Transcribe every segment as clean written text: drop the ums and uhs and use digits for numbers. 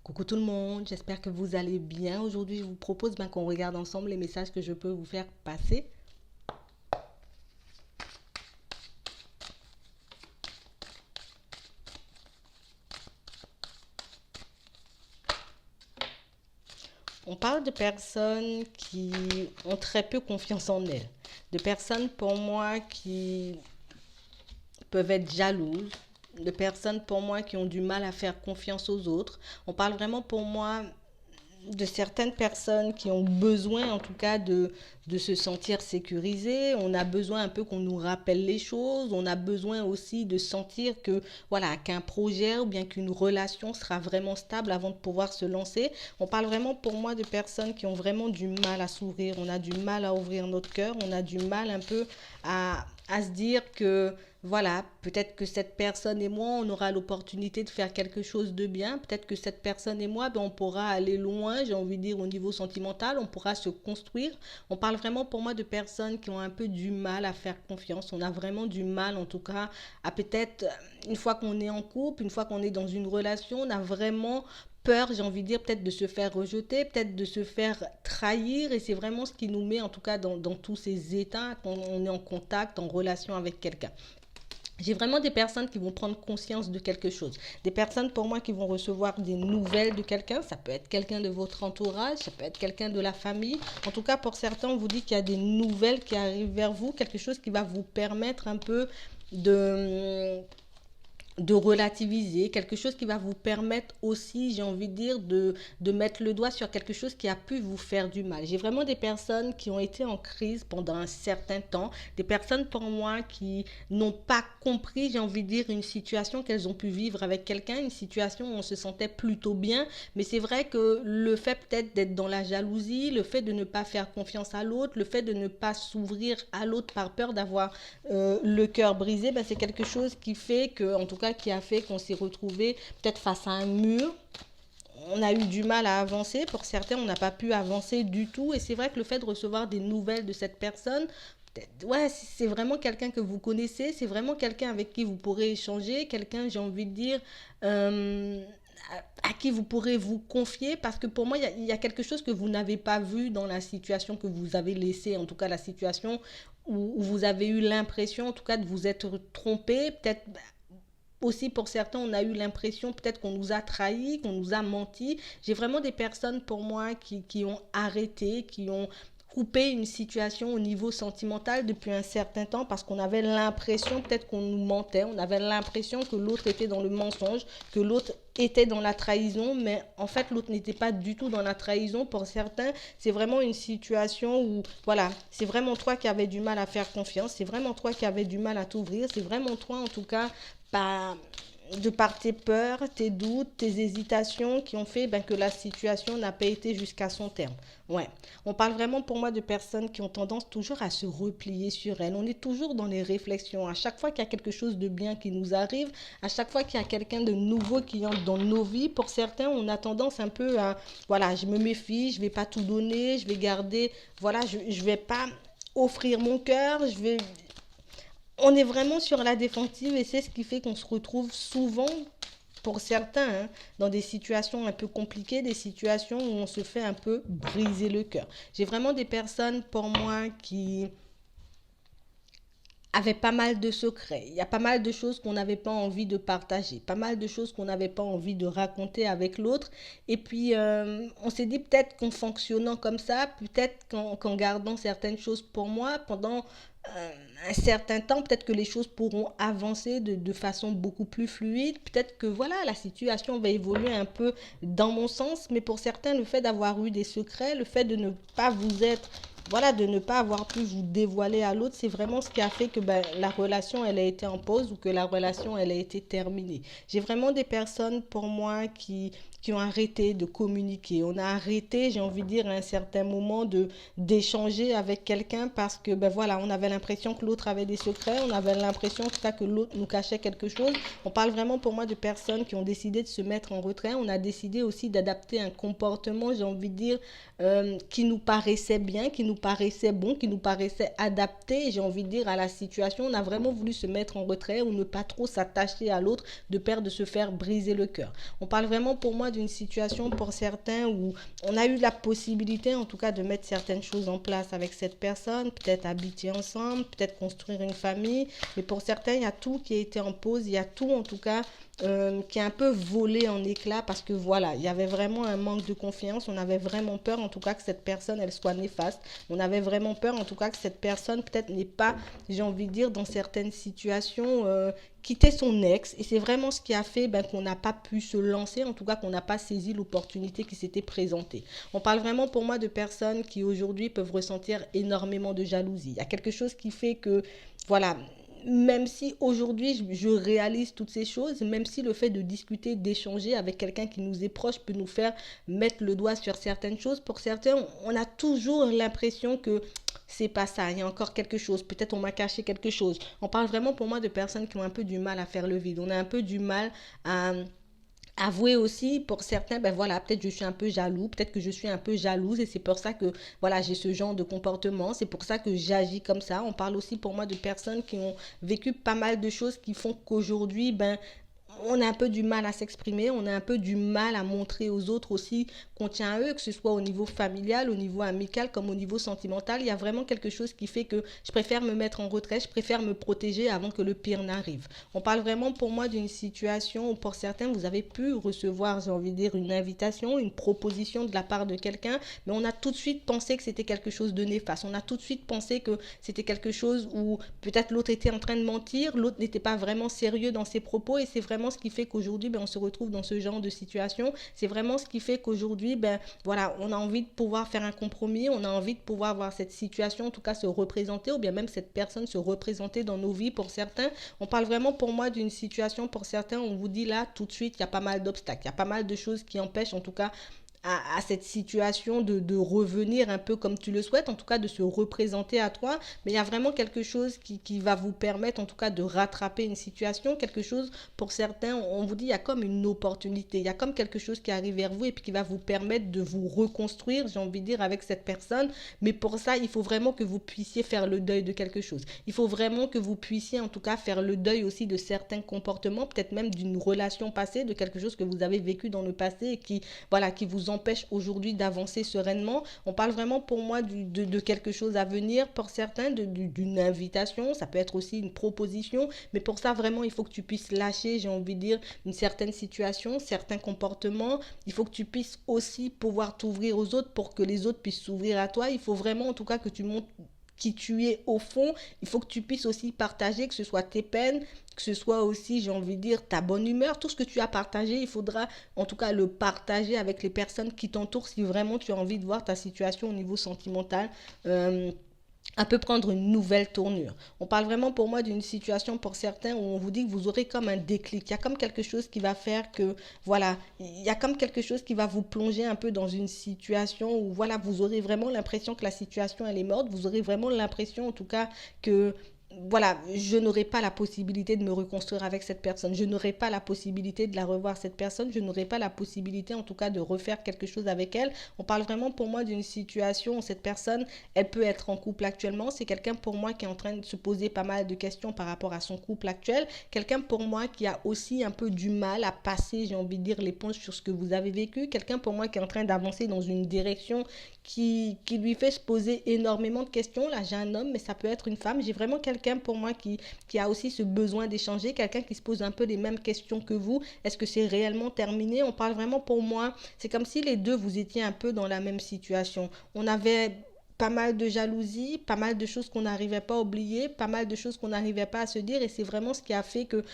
Coucou tout le monde, j'espère que vous allez bien. Aujourd'hui, je vous propose qu'on regarde ensemble les messages que je peux vous faire passer. On parle de personnes qui ont très peu confiance en elles. De personnes pour moi qui peuvent être jalouses. De personnes pour moi qui ont du mal à faire confiance aux autres. On parle vraiment pour moi de certaines personnes qui ont besoin en tout cas de se sentir sécurisées. On a besoin un peu qu'on nous rappelle les choses. On a besoin aussi de sentir que voilà qu'un projet ou bien qu'une relation sera vraiment stable avant de pouvoir se lancer. On parle vraiment pour moi de personnes qui ont vraiment du mal à s'ouvrir. On a du mal à ouvrir notre cœur. On a du mal un peu à se dire que voilà, peut-être que cette personne et moi, on aura l'opportunité de faire quelque chose de bien. Peut-être que cette personne et moi, on pourra aller loin, j'ai envie de dire, au niveau sentimental. On pourra se construire. On parle vraiment pour moi de personnes qui ont un peu du mal à faire confiance. On a vraiment du mal, en tout cas, à peut-être, une fois qu'on est en couple, une fois qu'on est dans une relation, on a vraiment peur, j'ai envie de dire, peut-être de se faire rejeter, peut-être de se faire trahir. Et c'est vraiment ce qui nous met, en tout cas, dans tous ces états quand on est en contact, en relation avec quelqu'un. J'ai vraiment des personnes qui vont prendre conscience de quelque chose. Des personnes pour moi qui vont recevoir des nouvelles de quelqu'un. Ça peut être quelqu'un de votre entourage, ça peut être quelqu'un de la famille. En tout cas, pour certains, on vous dit qu'il y a des nouvelles qui arrivent vers vous, quelque chose qui va vous permettre un peu de relativiser, quelque chose qui va vous permettre aussi, j'ai envie de dire, de mettre le doigt sur quelque chose qui a pu vous faire du mal. J'ai vraiment des personnes qui ont été en crise pendant un certain temps, des personnes pour moi qui n'ont pas compris, j'ai envie de dire, une situation qu'elles ont pu vivre avec quelqu'un, une situation où on se sentait plutôt bien, mais c'est vrai que le fait peut-être d'être dans la jalousie, le fait de ne pas faire confiance à l'autre, le fait de ne pas s'ouvrir à l'autre par peur d'avoir le cœur brisé, c'est quelque chose qui fait que, en tout cas, qui a fait qu'on s'est retrouvé peut-être face à un mur. On a eu du mal à avancer. Pour certains, on n'a pas pu avancer du tout. Et c'est vrai que le fait de recevoir des nouvelles de cette personne, ouais, c'est vraiment quelqu'un que vous connaissez, c'est vraiment quelqu'un avec qui vous pourrez échanger, quelqu'un, j'ai envie de dire, euh, à qui vous pourrez vous confier, parce que pour moi, il y a quelque chose que vous n'avez pas vu dans la situation que vous avez laissée, en tout cas la situation où vous avez eu l'impression, en tout cas, de vous être trompé, peut-être aussi pour certains, on a eu l'impression peut-être qu'on nous a trahis, qu'on nous a menti. J'ai vraiment des personnes pour moi qui ont arrêté, qui ont coupé une situation au niveau sentimental depuis un certain temps parce qu'on avait l'impression peut-être qu'on nous mentait, on avait l'impression que l'autre était dans le mensonge, que l'autre était dans la trahison, mais en fait l'autre n'était pas du tout dans la trahison. Pour certains, c'est vraiment une situation où, voilà, c'est vraiment toi qui avais du mal à faire confiance, c'est vraiment toi qui avais du mal à t'ouvrir, c'est vraiment toi en tout cas par, de par tes peurs, tes doutes, tes hésitations qui ont fait que la situation n'a pas été jusqu'à son terme. Ouais, on parle vraiment pour moi de personnes qui ont tendance toujours à se replier sur elles. On est toujours dans les réflexions. À chaque fois qu'il y a quelque chose de bien qui nous arrive, à chaque fois qu'il y a quelqu'un de nouveau qui entre dans nos vies, pour certains, on a tendance un peu à, voilà, je me méfie, je vais pas tout donner, je vais garder, voilà, je vais pas offrir mon cœur, on est vraiment sur la défensive et c'est ce qui fait qu'on se retrouve souvent, pour certains, dans des situations un peu compliquées, des situations où on se fait un peu briser le cœur. J'ai vraiment des personnes pour moi qui avaient pas mal de secrets. Il y a pas mal de choses qu'on n'avait pas envie de partager, pas mal de choses qu'on n'avait pas envie de raconter avec l'autre. Et puis, on s'est dit peut-être qu'en fonctionnant comme ça, peut-être qu'en gardant certaines choses pour moi, pendant un certain temps, peut-être que les choses pourront avancer de façon beaucoup plus fluide. Peut-être que voilà, la situation va évoluer un peu dans mon sens, mais pour certains, le fait d'avoir eu des secrets, le fait de ne pas vous être, voilà, de ne pas avoir pu vous dévoiler à l'autre, c'est vraiment ce qui a fait que la relation, elle a été en pause ou que la relation, elle a été terminée. J'ai vraiment des personnes pour moi qui ont arrêté de communiquer. On a arrêté, j'ai envie de dire, à un certain moment d'échanger avec quelqu'un parce que voilà, on avait l'impression que l'autre avait des secrets, on avait l'impression en tout cas que l'autre nous cachait quelque chose. On parle vraiment pour moi de personnes qui ont décidé de se mettre en retrait. On a décidé aussi d'adapter un comportement, j'ai envie de dire, qui nous paraissait bien, qui nous paraissait bon, qui nous paraissait adapté, j'ai envie de dire, à la situation. On a vraiment voulu se mettre en retrait ou ne pas trop s'attacher à l'autre de peur de se faire briser le cœur. On parle vraiment pour moi d'une situation pour certains où on a eu la possibilité en tout cas de mettre certaines choses en place avec cette personne, peut-être habiter ensemble, peut-être construire une famille, mais pour certains il y a tout qui a été en pause, il y a tout en tout cas qui est un peu volé en éclats parce que voilà, il y avait vraiment un manque de confiance, on avait vraiment peur en tout cas que cette personne elle soit néfaste, on avait vraiment peur en tout cas que cette personne peut-être n'est pas, j'ai envie de dire, dans certaines situations quitter son ex, et c'est vraiment ce qui a fait qu'on n'a pas pu se lancer, en tout cas qu'on n'a pas saisi l'opportunité qui s'était présentée. On parle vraiment pour moi de personnes qui aujourd'hui peuvent ressentir énormément de jalousie. Il y a quelque chose qui fait que voilà, même si aujourd'hui je réalise toutes ces choses, même si le fait de discuter, d'échanger avec quelqu'un qui nous est proche peut nous faire mettre le doigt sur certaines choses, pour certains, on a toujours l'impression que c'est pas ça, il y a encore quelque chose, peut-être on m'a caché quelque chose. On parle vraiment pour moi de personnes qui ont un peu du mal à faire le vide, on a un peu du mal à avouer aussi pour certains, voilà, peut-être je suis un peu jaloux, peut-être que je suis un peu jalouse et c'est pour ça que voilà, j'ai ce genre de comportement, c'est pour ça que j'agis comme ça. On parle aussi pour moi de personnes qui ont vécu pas mal de choses qui font qu'aujourd'hui on a un peu du mal à s'exprimer, on a un peu du mal à montrer aux autres aussi qu'on tient à eux, que ce soit au niveau familial, au niveau amical, comme au niveau sentimental. Il y a vraiment quelque chose qui fait que je préfère me mettre en retrait, je préfère me protéger avant que le pire n'arrive. On parle vraiment pour moi d'une situation où pour certains, vous avez pu recevoir, j'ai envie de dire, une invitation, une proposition de la part de quelqu'un, mais on a tout de suite pensé que c'était quelque chose de néfaste. On a tout de suite pensé que c'était quelque chose où peut-être l'autre était en train de mentir, l'autre n'était pas vraiment sérieux dans ses propos, et c'est vraiment ce qui fait qu'aujourd'hui on se retrouve dans ce genre de situation. C'est vraiment ce qui fait qu'aujourd'hui voilà, on a envie de pouvoir faire un compromis, on a envie de pouvoir voir cette situation en tout cas se représenter, ou bien même cette personne se représenter dans nos vies. Pour certains, on parle vraiment pour moi d'une situation, pour certains on vous dit là tout de suite il y a pas mal d'obstacles, il y a pas mal de choses qui empêchent en tout cas à cette situation de revenir un peu comme tu le souhaites, en tout cas de se représenter à toi, mais il y a vraiment quelque chose qui va vous permettre en tout cas de rattraper une situation, quelque chose pour certains, on vous dit il y a comme une opportunité, il y a comme quelque chose qui arrive vers vous et puis qui va vous permettre de vous reconstruire, j'ai envie de dire, avec cette personne, mais pour ça il faut vraiment que vous puissiez faire le deuil de quelque chose, il faut vraiment que vous puissiez en tout cas faire le deuil aussi de certains comportements, peut-être même d'une relation passée, de quelque chose que vous avez vécu dans le passé et qui, voilà, qui vous empêche aujourd'hui d'avancer sereinement. On parle vraiment pour moi de quelque chose à venir, pour certains d'une invitation, ça peut être aussi une proposition, mais pour ça vraiment il faut que tu puisses lâcher, j'ai envie de dire, une certaine situation, certains comportements, il faut que tu puisses aussi pouvoir t'ouvrir aux autres pour que les autres puissent s'ouvrir à toi, il faut vraiment en tout cas que tu montes qui tu es au fond, il faut que tu puisses aussi partager, que ce soit tes peines, que ce soit aussi, j'ai envie de dire, ta bonne humeur, tout ce que tu as partagé, il faudra en tout cas le partager avec les personnes qui t'entourent si vraiment tu as envie de voir ta situation au niveau sentimental un peu prendre une nouvelle tournure. On parle vraiment pour moi d'une situation pour certains où on vous dit que vous aurez comme un déclic. Il y a comme quelque chose qui va faire que, voilà, il y a comme quelque chose qui va vous plonger un peu dans une situation où, voilà, vous aurez vraiment l'impression que la situation, elle est morte. Vous aurez vraiment l'impression, en tout cas, que voilà, je n'aurai pas la possibilité de me reconstruire avec cette personne, je n'aurai pas la possibilité de la revoir cette personne, je n'aurai pas la possibilité en tout cas de refaire quelque chose avec elle. On parle vraiment pour moi d'une situation où cette personne, elle peut être en couple actuellement, c'est quelqu'un pour moi qui est en train de se poser pas mal de questions par rapport à son couple actuel, quelqu'un pour moi qui a aussi un peu du mal à passer, j'ai envie de dire, l'éponge sur ce que vous avez vécu, quelqu'un pour moi qui est en train d'avancer dans une direction qui lui fait se poser énormément de questions. Là, j'ai un homme, mais ça peut être une femme. J'ai vraiment quelqu'un pour moi qui a aussi ce besoin d'échanger, quelqu'un qui se pose un peu les mêmes questions que vous. Est-ce que c'est réellement terminé? On parle vraiment pour moi, c'est comme si les deux, vous étiez un peu dans la même situation. On avait pas mal de jalousie, pas mal de choses qu'on n'arrivait pas à oublier, pas mal de choses qu'on n'arrivait pas à se dire, et c'est vraiment ce qui a fait que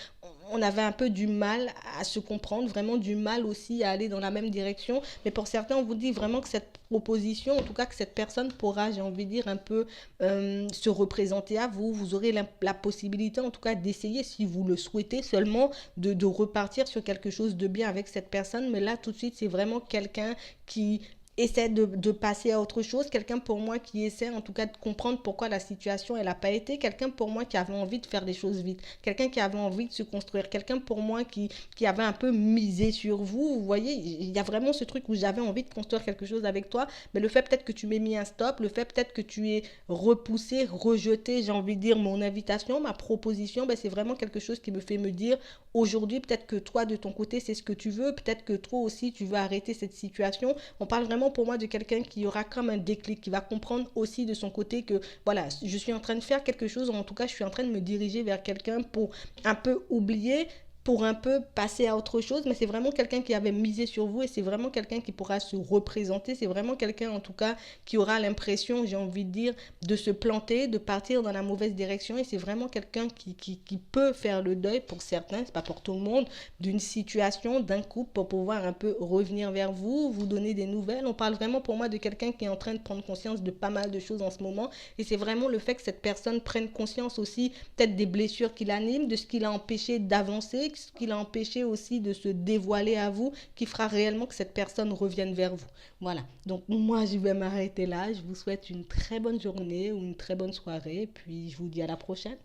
on avait un peu du mal à se comprendre, vraiment du mal aussi à aller dans la même direction. Mais pour certains, on vous dit vraiment que cette proposition, en tout cas que cette personne pourra, j'ai envie de dire, un peu se représenter à vous. Vous aurez la possibilité, en tout cas, d'essayer, si vous le souhaitez, seulement de repartir sur quelque chose de bien avec cette personne. Mais là, tout de suite, c'est vraiment quelqu'un qui essaie de passer à autre chose, quelqu'un pour moi qui essaie en tout cas de comprendre pourquoi la situation elle n'a pas été, quelqu'un pour moi qui avait envie de faire des choses vite, quelqu'un qui avait envie de se construire, quelqu'un pour moi qui avait un peu misé sur vous, vous voyez, il y a vraiment ce truc où j'avais envie de construire quelque chose avec toi, mais le fait peut-être que tu m'aies mis un stop, le fait peut-être que tu aies repoussé, rejeté, j'ai envie de dire mon invitation, ma proposition, ben c'est vraiment quelque chose qui me fait me dire aujourd'hui peut-être que toi de ton côté c'est ce que tu veux, peut-être que toi aussi tu veux arrêter cette situation. On parle vraiment pour moi de quelqu'un qui aura comme un déclic, qui va comprendre aussi de son côté que voilà, je suis en train de faire quelque chose, ou en tout cas je suis en train de me diriger vers quelqu'un pour un peu oublier, pour un peu passer à autre chose, mais c'est vraiment quelqu'un qui avait misé sur vous et c'est vraiment quelqu'un qui pourra se représenter, c'est vraiment quelqu'un en tout cas qui aura l'impression, j'ai envie de dire, de se planter, de partir dans la mauvaise direction et c'est vraiment quelqu'un qui peut faire le deuil pour certains, c'est pas pour tout le monde, d'une situation, d'un couple pour pouvoir un peu revenir vers vous, vous donner des nouvelles. On parle vraiment pour moi de quelqu'un qui est en train de prendre conscience de pas mal de choses en ce moment et c'est vraiment le fait que cette personne prenne conscience aussi peut-être des blessures qui l'animent, de ce qui l'a empêché d'avancer, ce qui l'a empêché aussi de se dévoiler à vous, qui fera réellement que cette personne revienne vers vous. Voilà, donc moi je vais m'arrêter là, je vous souhaite une très bonne journée ou une très bonne soirée, puis je vous dis à la prochaine.